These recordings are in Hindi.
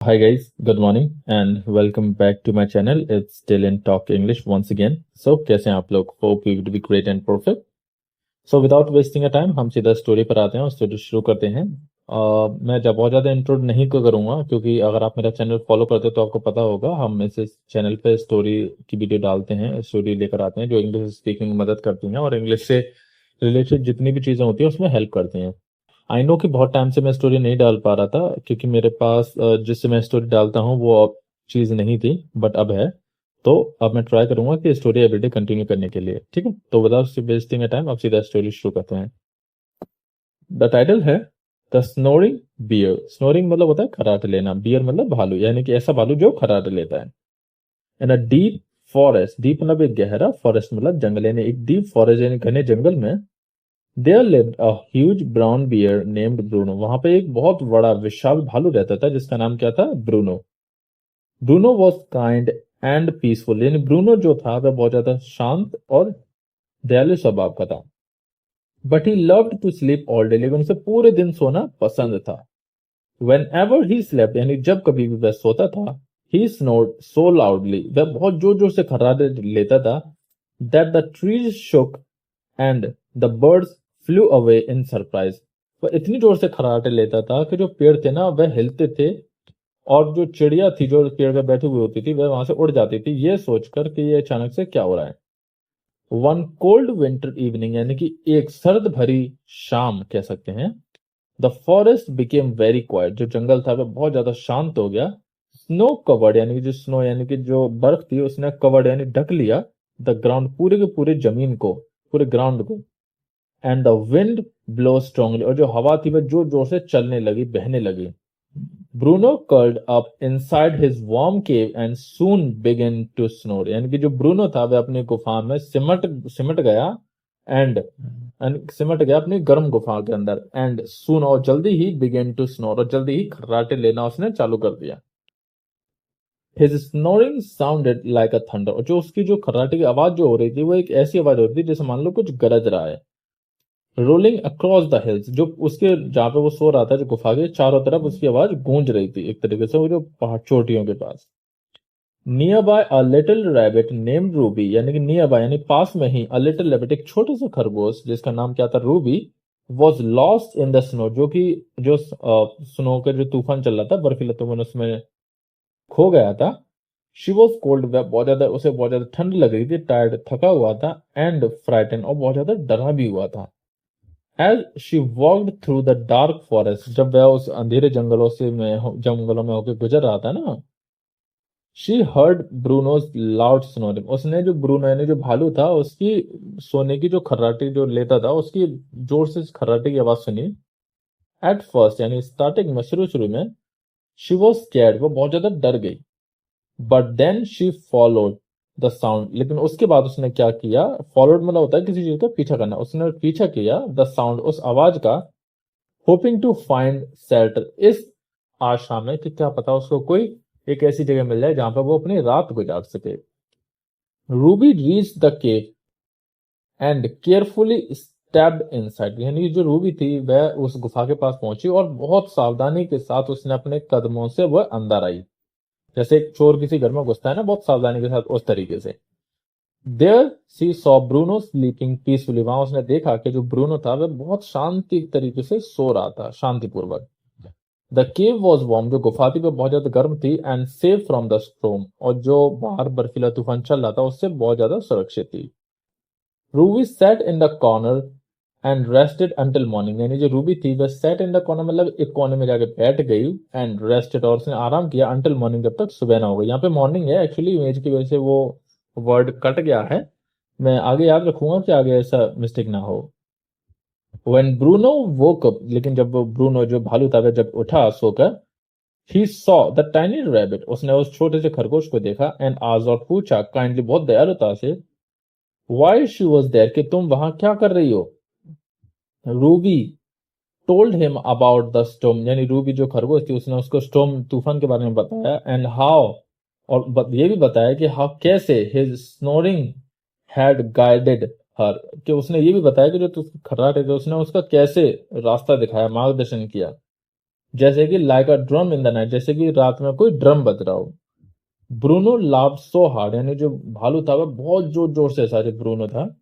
Hi guys, good morning and welcome back to my channel. It's Dylan Talk English once again. So कैसे हैं आप लोग? Hope you will be great and perfect. So without wasting a time, हम सीधा स्टोरी पर आते हैं और स्टोरी शुरू करते हैं। मैं जब बहुत ज़्यादा इंट्रो नहीं करूँगा क्योंकि अगर आप मेरा चैनल फॉलो करते हो तो आपको पता होगा हम इस चैनल पे स्टोरी की वीडियो डालते हैं, स्टोरी लेकर आते हैं जो इंग्लिश स्पीकिंग में मदद करती हैं और इंग्लिश से रिलेटेड जितनी भी चीज़ें होती हैं उसमें हेल्प करती हैं। आई नो कि बहुत टाइम से मैं स्टोरी नहीं डाल पा रहा था क्योंकि मेरे पास जिससे मैं स्टोरी डालता हूँ वो अब चीज़ नहीं थी, बट अब है। तो अब मैं ट्राई करूंगा कि स्टोरी एवरीडे कंटिन्यू करने के लिए। ठीक है, तो विदाउट वेस्टिंग टाइम अब सीधा स्टोरी शुरू करते हैं। द टाइटल है द स्नोरिंग बियर। स्नोरिंग मतलब होता है खर्राटे लेना, बियर मतलब भालू, यानी कि ऐसा भालू जो खर्राटे लेता है। इन अ डीप फॉरेस्ट, डीप मतलब एक गहरा, फॉरेस्ट मतलब जंगल, यानी एक डीप फॉरेस्ट यानी घने जंगल में There lived a huge brown bear named Bruno. वहां पे एक बहुत बड़ा विशाल भालू रहता था जिसका नाम क्या था? Bruno. Bruno was kind and peaceful, यानी ब्रूनो जो था वह बहुत ज्यादा शांत और दयालु स्वभाव का था। But he loved to sleep all day, लेकिन उसे पूरे दिन सोना पसंद था। वेन एवर ही स्लेप्ट, यानी जब कभी भी वह सोता था, ही स्नोर्ड सो लाउडली, वह बहुत जोर जोर से खर्राटे लेता था, that the trees shook and the birds flu away in surprise. वह इतनी जोर से खर्राटे लेता था कि जो पेड़ थे ना वह हिलते थे और जो चिड़िया थी जो पेड़ पे बैठी हुई होती थी वह वहां से उड़ जाती थी, ये सोचकर कि ये अचानक से क्या हो रहा है। वन कोल्ड विंटर इवनिंग, यानी कि एक सर्द भरी शाम कह सकते हैं, the forest became very quite, जो जंगल था वह बहुत ज्यादा शांत हो गया। स्नो कवर्ड, यानी कि जो स्नो यानी कि जो बर्फ थी उसने कवर्ड यानी ढक लिया द ग्राउंड, पूरे के पूरे जमीन को, पूरे ग्राउंड को। And the wind blow strongly, और जो हवा थी वह जोर जोर से चलने लगी, बहने लगी। Bruno curled up inside his warm cave and soon began to snore, यानी कि जो ब्रूनो था वह अपनी गुफा में सिमट सिमट गया एंड सिमट गया अपनी गर्म गुफा के अंदर। एंड सून, और जल्दी ही, बिगन टू स्नोर, और जल्दी ही खर्राटे लेना उसने चालू कर दिया। हिज स्नोरिंग साउंडेड लाइक अ थंडर, और जो उसकी जो खर्राटे की आवाज जो हो रही थी वो एक ऐसी आवाज हो रही थी जैसे मान लो कुछ गरज रहा है। रोलिंग अक्रॉस द हिल्स, जो उसके जहां पे वो सो रहा था जो गुफा के चारों तरफ उसकी आवाज गूंज रही थी एक तरीके से, वो जो पहाड़ चोटियों के पास। Near by a little rabbit named Ruby, यानी कि नियर बाय यानी पास में ही, अ लिटिल रैबिट एक छोटा सा खरगोश जिसका नाम क्या था? Ruby. Was lost in the snow, जो कि जो स्नो का जो तूफान चल रहा था, बर्फीला तूफान, उसमें खो गया था। शी वॉज कोल्ड, बहुत ज्यादा, उसे बहुत ज्यादा ठंड लग रही थी, टायर्ड, थका हुआ था, एंड फ्राइटन, और बहुत ज्यादा डरा भी हुआ था। As she walked through the dark forest, जब वह उस अंधेरे जंगलों में होकर गुजर रहा था ना, she heard Bruno's loud snoring, उसने जो ब्रूनो यानी जो भालू था उसकी सोने की जो खर्राटे जो लेता था उसकी जोर से खर्राटे की आवाज सुनी। एट फर्स्ट यानी स्टार्टिंग में, शुरू शुरू में, शी वॉज स्कैर्ड, वो बहुत ज्यादा डर गई। But then she followed the sound, लेकिन उसके बाद उसने क्या किया? फॉलोड मतलब होता है किसी चीज का पीछा करना, उसने पीछा किया द साउंड, उस आवाज का, होपिंग टू फाइंड शेल्टर, इस आशा में कि क्या पता उसको कोई एक ऐसी जगह मिल जाए जहां पर वो अपनी रात गुजार सके। Ruby reach the cave and carefully stepped inside, यानी जो रूबी थी वह उस गुफा के पास पहुंची और बहुत सावधानी के साथ उसने अपने कदमों से वह अंदर आई, जैसे एक चोर किसी घर में घुसता है ना बहुत सावधानी के साथ, उस तरीके से। There she saw Bruno sleeping peacefully, वहां उसने देखा कि जो ब्रूनो था वह बहुत शांति तरीके से सो रहा था, शांतिपूर्वक। द केव वॉज वार्म, जो गुफा थी वह बहुत ज्यादा गर्म थी, and safe from the storm, और जो बाहर बर्फीला तूफान चल रहा था उससे बहुत ज्यादा सुरक्षित थी। Ruby set in the corner and rested until morning, यानी जो रूबी थी वह सेट इन द कॉर्नर मतलब एक कोने में जाके बैठ गई, एंड रेस्टेड, और उसने आराम किया, अंटिल मॉर्निंग, जब तक सुबह ना हो गई। यहाँ पे मॉर्निंग है, एक्चुअली इमेज की वजह से वो वर्ड कट गया है, मैं आगे याद रखूंगा कि आगे ऐसा मिस्टेक ना हो। When ब्रूनो woke up, लेकिन जब वो ब्रूनो जो भालू था वह जब उठा सोकर, he saw the tiny rabbit, उसने उस छोटे से खरगोश को देखा, एंड आज, और पूछा काइंडली, बहुत दयालुता से, why she was there, कि तुम वहां क्या कर रही हो। Ruby told him about the storm, यानी रूबी जो खरगोश थी उसने उसको स्टॉर्म तूफान के बारे में बताया, एंड हाउ, और ये भी बताया कि हाउ, कैसे, हिज स्नोरिंग हैड गाइडेड हर, कि उसने ये भी बताया कि जो खर्राटे थे उसने उसका कैसे रास्ता दिखाया, मार्गदर्शन किया। जैसे कि like a drum in the night, जैसे कि रात में कोई ड्रम बज रहा हो। ब्रूनो लाव्ड सो हार्ड, यानी जो भालू था वह बहुत जोर जोर से हंसा, जो ब्रूनो था,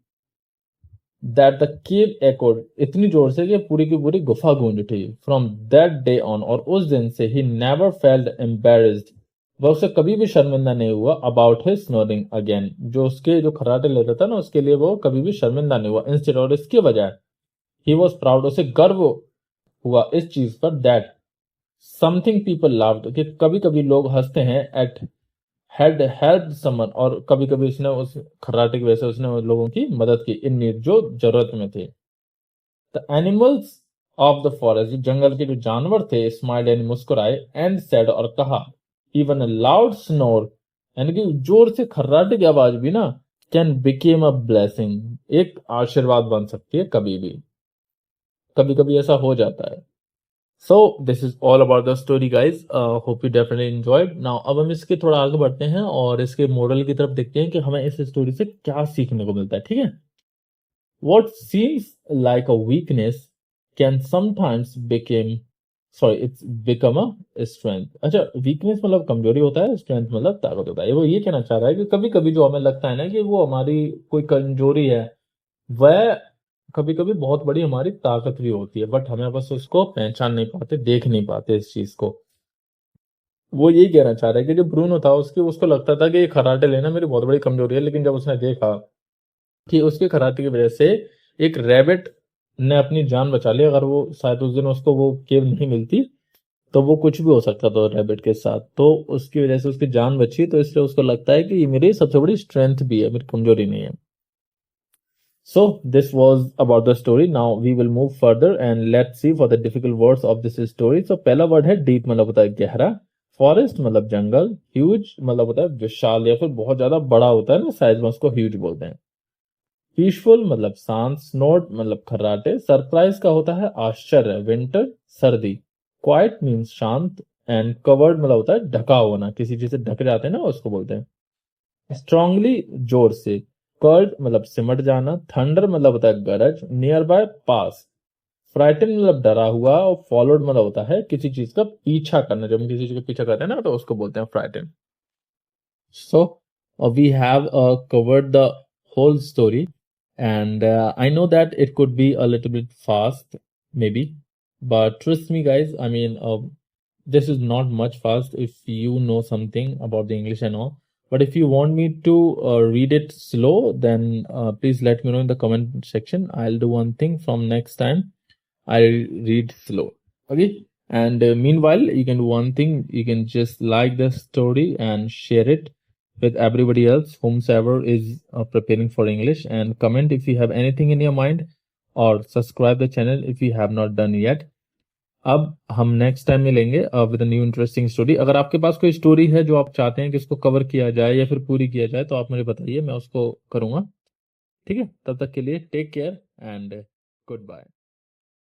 दैट द केव एकोड, इतनी जोर से कि पूरी की पूरी गुफा गूंज उठी। फ्रॉम दैट डे ऑन, और उस दिन से, ही नेवर फेल्ट एम्बेरेस्ड, वह उसे कभी भी शर्मिंदा नहीं हुआ, अबाउट हिज स्नोरिंग अगेन, जो उसके जो खर्राटे लेता था ना उसके लिए वो कभी भी शर्मिंदा नहीं हुआ। इंस्टेड, और इसके बजाय, ही वॉज प्राउड, उसे गर्व हुआ इस चीज पर, दैट समथिंग पीपल लाव्ड, कि कभी कभी लोग हंसते हैं, एट हैड हेल्प समन, और कभी कभी उसने उस खर्राटे की वजह से उसने उन लोगों की मदद की, इन नीड, जो जरूरत में थे। The animals of the forest, जंगल के जो जानवर थे, स्माइल्ड, यानी मुस्कुराए, एंड सेड, और कहा, इवन अ लाउड स्नोर, यानी कि जोर से खर्राटे की आवाज भी ना, कैन बिकेम अ ब्लेसिंग, एक आशीर्वाद बन सकती है कभी भी, कभी कभी ऐसा हो जाता है। So this is all about the story guys. Hope you definitely enjoyed. Now अब हम इसके थोड़ा आगे बढ़ते हैं और इसके मोरल की तरफ देखते हैं कि हमें इस स्टोरी से क्या सीखने को मिलता है, ठीक है। What seems like a weakness can sometimes become a strength. अच्छा, वीकनेस मतलब कमजोरी होता है, स्ट्रेंथ मतलब ताकत होता है। वो ये कहना चाह रहा है कि कभी कभी जो हमें लगता है ना कि वो हमारी कोई कमजोरी है, वह कभी कभी बहुत बड़ी हमारी ताकत भी होती है, बट हमें बस उसको पहचान नहीं पाते, देख नहीं पाते इस चीज को। वो यही कहना चाह रहा है कि जो ब्रूनो था उसकी उसको लगता था कि ये खराटे लेना मेरी बहुत बड़ी कमजोरी है, लेकिन जब उसने देखा कि उसके खराटे की वजह से एक रैबिट ने अपनी जान बचा ली, अगर वो शायद उस दिन उसको वो केव नहीं मिलती तो वो कुछ भी हो सकता था रैबिट के साथ, तो उसकी वजह से उसकी जान बची, तो इसलिए उसको लगता है कि ये मेरी सबसे बड़ी स्ट्रेंथ भी है, मेरी कमजोरी नहीं है। So this was about the story. Now we will move further and let's see for the difficult words of this story. So पहला वर्ड है deep, मतलब होता है गहरा। फॉरेस्ट मतलब जंगल। ह्यूज मतलब होता है विशाल या फिर बहुत ज्यादा बड़ा होता है ना साइज में, उसको ह्यूज बोलते हैं। पीसफुल मतलब शांत। स्नोट मतलब खर्राटे। सरप्राइज का होता है आश्चर्य। विंटर सर्दी। क्वाइट मीन्स शांत। एंड कवर्ड मतलब होता है ढका होना, किसी चीज से ढक जाते हैं ना उसको बोलते हैं। स्ट्रांगली जोर से। कर्ड मतलब सिमट जाना। थंडर मतलब होता है गरज। Near by pass. फ्राइटन मतलब डरा हुआ। और फॉलोड मतलब होता है किसी चीज का पीछा करना, जब हम किसी चीज का पीछा करते हैं ना तो उसको बोलते हैं frighten. So we have covered the whole story, and I know that it could be a little bit fast, maybe, but trust me, guys. I mean, this is not much fast if you know something about the English and all. But if you want me to read it slow, then please let me know in the comment section. I'll do one thing from next time. I'll read slow. Okay. And meanwhile, you can do one thing. You can just like the story and share it with everybody else, whomsoever is preparing for English, and comment if you have anything in your mind, or subscribe the channel if you have not done yet. अब हम नेक्स्ट टाइम मिलेंगे विद न्यू इंटरेस्टिंग स्टोरी। अगर आपके पास कोई स्टोरी है जो आप चाहते हैं कि इसको कवर किया जाए या फिर पूरी किया जाए तो आप मुझे बताइए, मैं उसको करूंगा। ठीक है, तब तक के लिए take care and good bye.